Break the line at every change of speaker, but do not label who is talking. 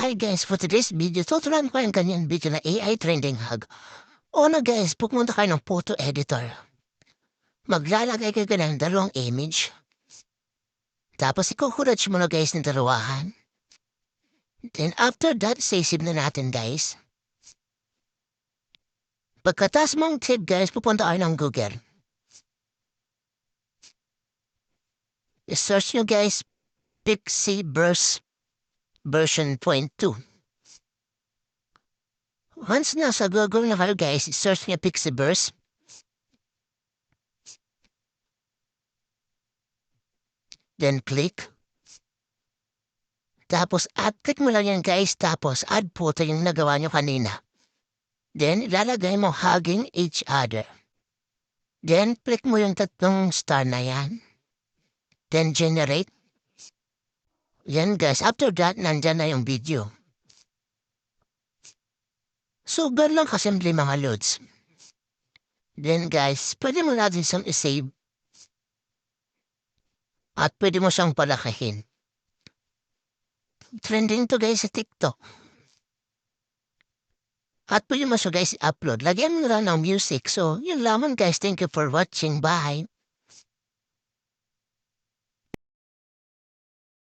Hi guys, for today's video, tuturuan ko yung ganyan video na AI trending hug. Una guys, pumunta kayo ng photo editor. Maglalagay kayo ng dalawang image. Tapos ikukurage mo na guys ng dalawahan. Then after that, save na natin guys. Pagkatas mong tip guys, pupunta kayo ng Google. I-search nyo guys, Pixiverse version 0.2. Once nasa Google na kayo guys, i-search nyo Pixiverse. Then click. Tapos click mo lang yan guys, tapos add photo yung nagawa nyo kanina. Then ilalagay mo hugging each other. Then click mo yung tatlong star na yan. Then generate. Yan guys, after that, nandyan na yung video. So, ganun lang kasimple mga loads. Then guys, pwede mo natin siyang isave. At pwede mo siyang palakihin. Trending to guys sa TikTok. At pwede mo siya guys i-upload. Lagyan mo na lang ng music. So, yun lamang guys. Thank you for watching. Bye!